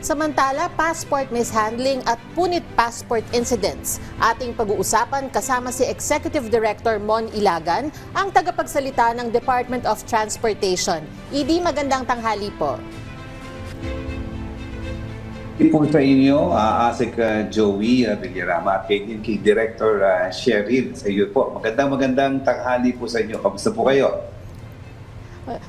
Samantala, passport mishandling at punit passport incidents. Ating pag-uusapan kasama si Executive Director Mon Ilagan, ang tagapagsalita ng Department of Transportation. ED, magandang tanghali po. Po sa inyo, Asik Joey Villarama at kay Director Sheryl sa iyo po. Magandang tanghali po sa inyo. Kamusta po kayo?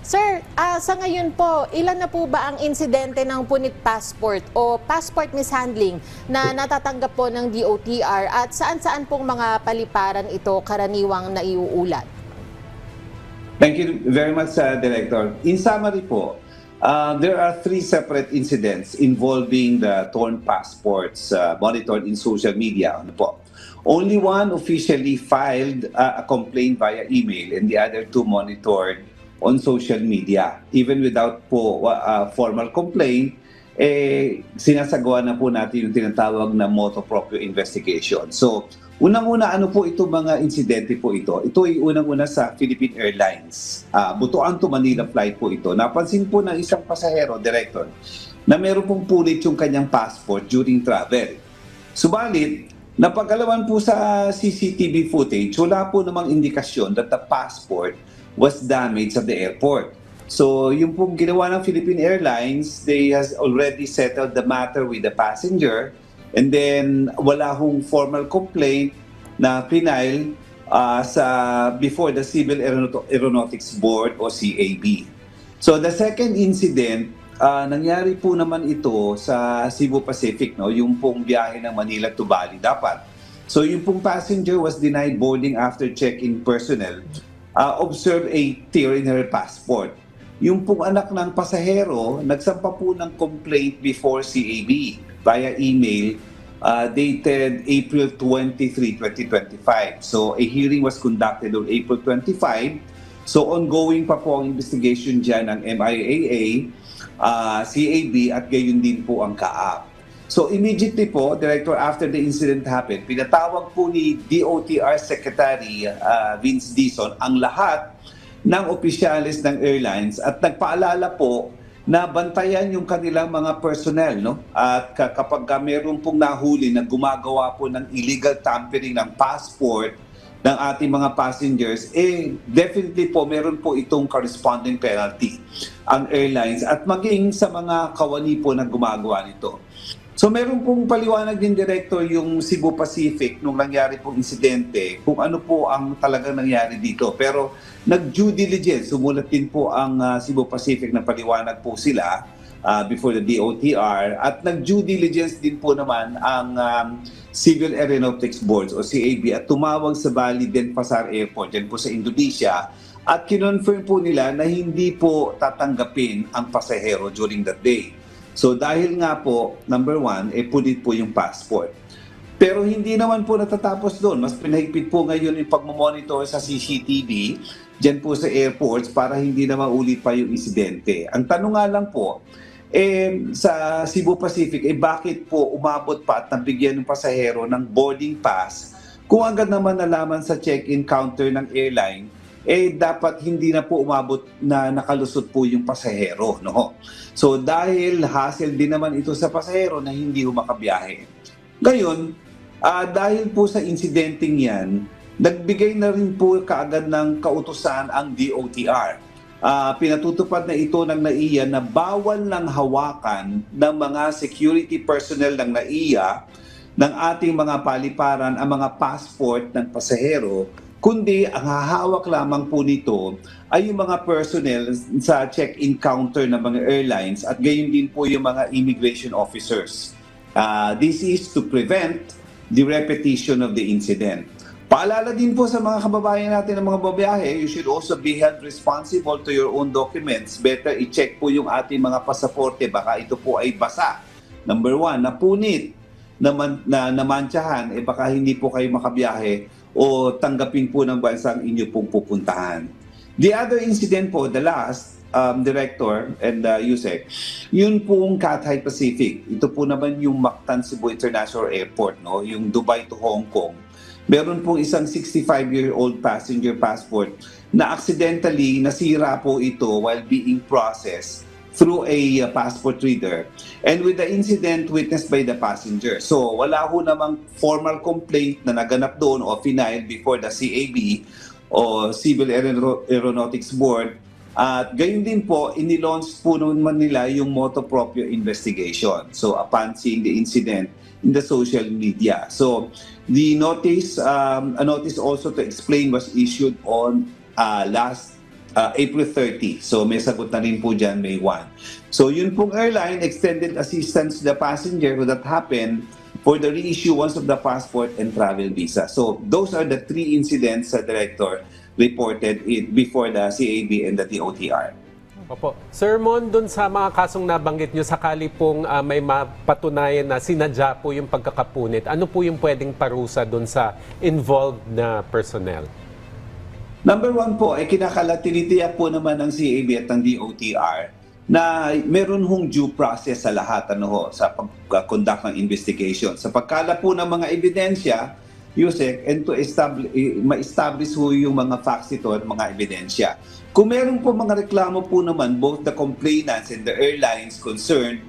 Sir, sa ngayon po, ilan na po ba ang insidente ng punit passport o passport mishandling na natatanggap po ng DOTR at saan-saan pong mga paliparan ito karaniwang naiuulat? Thank you very much, Director. In summary po, there are 3 separate incidents involving the torn passports monitored in social media. Ano po? Only one officially filed a complaint via email and the other 2 monitored on social media. Even without po formal complaint, sinasagawa na po natin yung tinatawag na motu proprio investigation. So, unang-una, ano po ito mga insidente po ito? Ito ay unang-una sa Philippine Airlines. Butuan to Manila flight po ito. Napansin po ng isang pasahero, Director, na meron pong punit yung kanyang passport during travel. Subalit, napag-alaman po sa CCTV footage, wala po namang indikasyon that the passport was damaged at the airport. So, yung pong ginawa ng Philippine Airlines, they has already settled the matter with the passenger and then wala hong formal complaint na final before the Civil Aeronautics Board o CAB. So, the second incident, nangyari po naman ito sa Cebu Pacific, no? Yung pong biyahe ng Manila to Bali dapat. So, yung pong passenger was denied boarding after check-in personnel observe a tear in her passport. Yung pong anak ng pasahero, nagsampa po ng complaint before CAB via email dated April 23, 2025. So a hearing was conducted on April 25. So ongoing pa po ang investigation dyan ng MIAA, CAB at gayon din po ang CAAP. So immediately po, Director, after the incident happened, pinatawag po ni DOTR Secretary Vince Dizon ang lahat ng opisyalis ng airlines at nagpaalala po na bantayan yung kanilang mga personnel, no? At kapag meron pong nahuli na gumagawa po ng illegal tampering ng passport ng ating mga passengers, definitely po meron po itong corresponding penalty ang airlines at maging sa mga kawani po na gumagawa nito. So meron pong paliwanag din, Director, yung Cebu Pacific nung nangyari pong insidente, kung ano po ang talagang nangyari dito. Pero nag-due diligence, sumulat din po ang Cebu Pacific na paliwanag po sila before the DOTR at nag-due diligence din po naman ang Civil Aeronautics Board o CAB at tumawag sa Bali Denpasar Airport dyan po sa Indonesia at kinonfirm po nila na hindi po tatanggapin ang pasahero during that day. So dahil nga po, number 1, punit po yung passport. Pero hindi naman po natatapos doon. Mas pinahigpit po ngayon yung pagmamonitor sa CCTV dyan po sa airports para hindi na maulit pa yung insidente. Ang tanong nga lang po, sa Cebu Pacific, bakit po umabot pa at nabigyan ng pasahero ng boarding pass kung agad naman nalaman sa check-in counter ng airline dapat hindi na po umabot na nakalusot po yung pasahero, no? So dahil hassle din naman ito sa pasahero na hindi makabiyahe. Ngayon, dahil po sa insidenteng yan, nagbigay na rin po kaagad ng kautusan ang DOTR. Pinatutupad na ito ng NAIA na bawal ng hawakan ng mga security personnel ng NAIA ng ating mga paliparan ang mga passport ng pasahero, kundi ang hahawak lamang po nito ay yung mga personnel sa check-in counter ng mga airlines at gayon din po yung mga immigration officers. This is to prevent the repetition of the incident. Paalala din po sa mga kababayan natin ng mga babiyahe, you should also be held responsible to your own documents. Better i-check po yung ating mga pasaporte, baka ito po ay basa. Number 1, napunit, namantsahan, baka hindi po kayo makabiyahe o tanggapin po ng bansa ang inyo pong pupuntahan. The other incident po, the last, Director and Yusek, yun pong Cathay Pacific. Ito po naman yung Mactan Cebu International Airport, no? Yung Dubai to Hong Kong. Meron pong isang 65-year-old passenger passport na accidentally nasira po ito while being processed through a passport reader and with the incident witnessed by the passenger. So wala ho namang formal complaint na naganap doon o final before the CAB o Civil Aeronautics Board. At gayon din po, inilaunch po naman nila yung motu proprio investigation. So upon seeing the incident in the social media. So the notice, a notice also to explain was issued on last April 30. So may sagot na rin po dyan May 1. So yun pong airline extended assistance to the passenger who that happened for the reissuance of the passport and travel visa. So those are the 3 incidents sa Director reported it before the CAB and the DOTR. Opo. Sir Mon, dun sa mga kasong nabanggit nyo, sakali pong may mapatunayan na sinadya po yung pagkakapunit, ano po yung pwedeng parusa dun sa involved na personnel? Number 1 po, kinakalatilitiyak po naman ng CAB at ng DOTR na meron hong due process sa lahat sa pag-conduct ng investigation. Sa pagkala po ng mga ebidensya, Yusek, and to ma-establish ho yung mga facts ito at mga ebidensya. Kung meron po mga reklamo po naman, both the complainants and the airlines concerned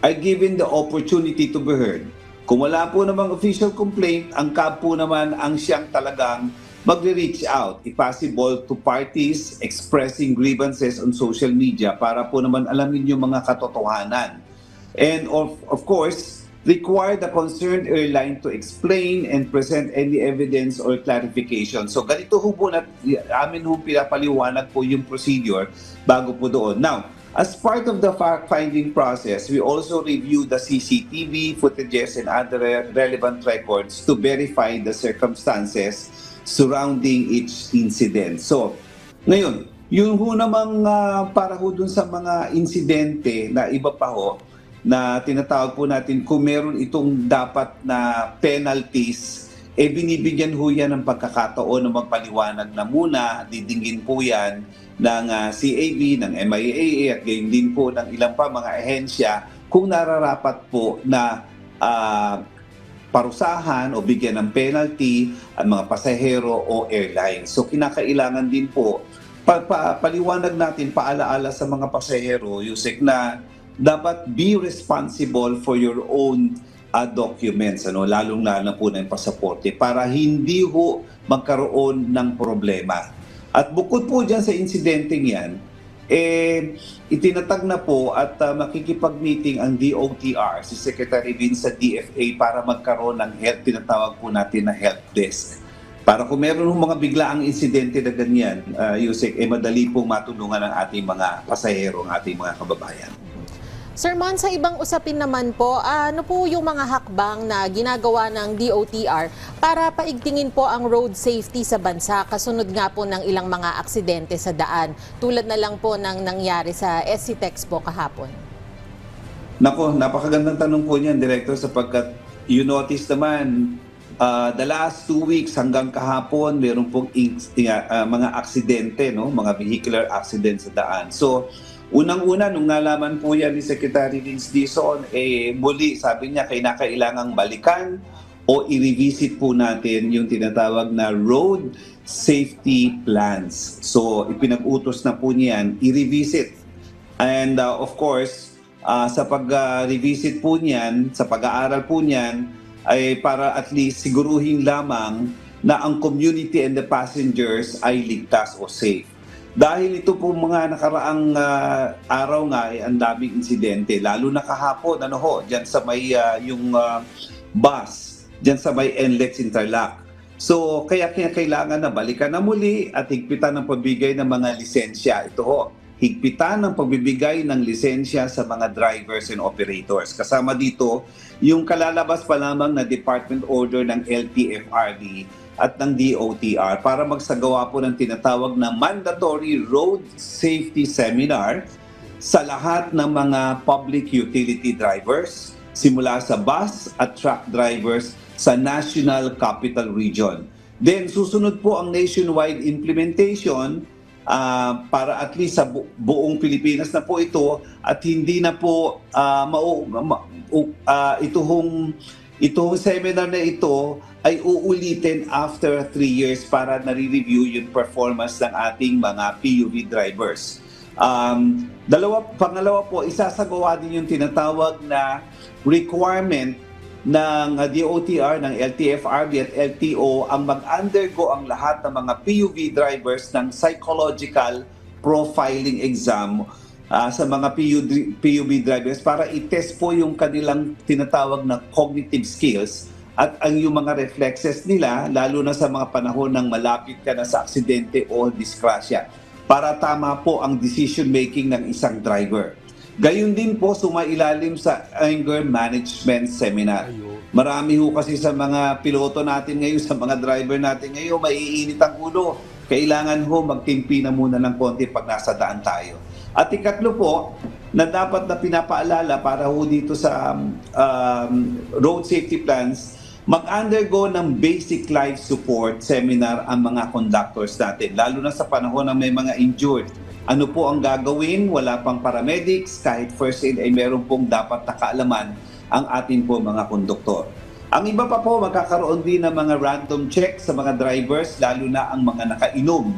are given the opportunity to be heard. Kung wala po namang official complaint, ang CAB po naman ang siyang talagang magre-reach out, if possible, to parties expressing grievances on social media para po naman alamin yung mga katotohanan. And of course, require the concerned airline to explain and present any evidence or clarification. So ganito ho po amin ho pinapaliwanag po yung procedure bago po doon. Now, as part of the fact-finding process, we also review the CCTV footages and other relevant records to verify the circumstances surrounding each incident. So, ngayon, yung ho namang para ho dun sa mga insidente na iba pa ho, na tinatawag po natin kung meron itong dapat na penalties, binibigyan ho yan ng pagkakataon na magpaliwanag na muna, didinggin po yan ng CAB, ng MIAA at gayon din po ng ilang pa mga ahensya kung nararapat po na parusahan o bigyan ng penalty ang mga pasahero o airline. So kinakailangan din po paliwanag natin, paalaala sa mga pasahero, Yusek, na dapat be responsible for your own documents, lalong-lalo po ng pasaporte para hindi ho magkaroon ng problema. At bukod po dyan sa insidenteng yan, itinatag na po at makikipag-meeting ang DOTR, si Secretary Vince sa DFA para magkaroon ng health, tinatawag po natin na help desk. Para kung meron mga biglaang insidente na ganyan, Yusek, madali pong matulungan ang ating mga pasahero, ang ating mga kababayan. Sir Mon, sa ibang usapin naman po, ano po yung mga hakbang na ginagawa ng DOTR para paigtingin po ang road safety sa bansa kasunod nga po ng ilang mga aksidente sa daan, tulad na lang po ng nangyari sa SCTEX po kahapon? Nako, napakagandang tanong po niyan, Director, sapagkat you notice naman, the last 2 weeks hanggang kahapon, meron pong mga aksidente, mga vehicular accidents sa daan. So, unang-una, nung nalaman po yan ni Secretary Vince Dizon, muli sabi niya kailangang balikan o i-revisit po natin yung tinatawag na road safety plans. So ipinag-utos na po niyan, i-revisit. And of course, sa pag-revisit po niyan, sa pag-aaral po niyan, ay para at least siguruhin lamang na ang community and the passengers ay ligtas o safe. Dahil ito po mga nakaraang araw nga ang daming insidente, lalo na kahapon diyan sa may yung bus, diyan sa may NLEX Interlock. So kaya kailangan na balikan na muli at higpitan ng pagbibigay ng mga lisensya. Ito ho, higpitan ng pagbibigay ng lisensya sa mga drivers and operators. Kasama dito yung kalalabas pa lamang na department order ng LTFRB at ng DOTR para magsagawa po ng tinatawag na mandatory road safety seminar sa lahat ng mga public utility drivers, simula sa bus at truck drivers sa National Capital Region. Then susunod po ang nationwide implementation para at least sa buong Pilipinas na po ito at hindi na po itong seminar na ito ay uulitin after 3 years para nare-review yung performance ng ating mga PUV drivers. Pangalawa po, isasagawa din yung tinatawag na requirement ng DOTR, ng LTFRB at LTO ang mag-undergo ang lahat ng mga PUV drivers ng psychological profiling exam sa mga PUV drivers para i-test po yung kanilang tinatawag na cognitive skills at ang yung mga reflexes nila, lalo na sa mga panahon ng malapit ka na sa aksidente o disgrasya, para tama po ang decision making ng isang driver. Gayun din po sumailalim sa anger management seminar. Marami ho kasi sa mga piloto natin ngayon, sa mga driver natin ngayon, maiinit ang ulo. Kailangan ho magtimpi na muna ng konti pag nasa daan tayo. At ikatlo po, na dapat na pinapaalala para ho dito sa road safety plans, mag-undergo ng basic life support seminar ang mga conductors natin, lalo na sa panahon na may mga injured. Ano po ang gagawin? Wala pang paramedics, kahit first aid ay meron pong dapat na kaalaman ang ating po mga konduktor. Ang iba pa po, magkakaroon din ng mga random check sa mga drivers, lalo na ang mga nakainom,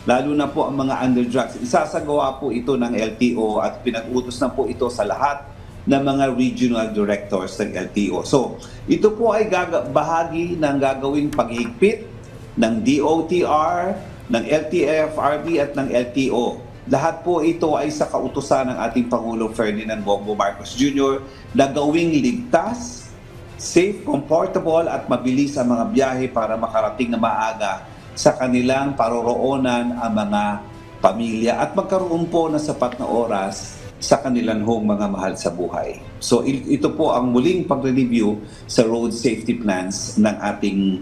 lalo na po ang mga under drugs. Isasagawa po ito ng LTO at pinag-utos na po ito sa lahat ng mga regional directors ng LTO. So, ito po ay bahagi ng gagawing paghigpit ng DOTR, ng LTFRB at ng LTO. Lahat po ito ay sa kautusan ng ating Pangulong Ferdinand Bongbong Marcos Jr. na gawing ligtas, safe, comfortable at mabilis ang mga biyahe para makarating na maaga sa kanilang paroroonan ang mga pamilya at magkaroon po ng sapat na oras sa kanilang mga mahal sa buhay. So ito po ang muling pagre-review sa road safety plans ng ating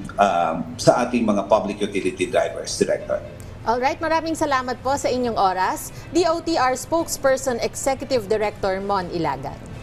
sa ating mga public utility drivers, Director. Alright, maraming salamat po sa inyong oras. DOTR Spokesperson Executive Director Mon Ilagan.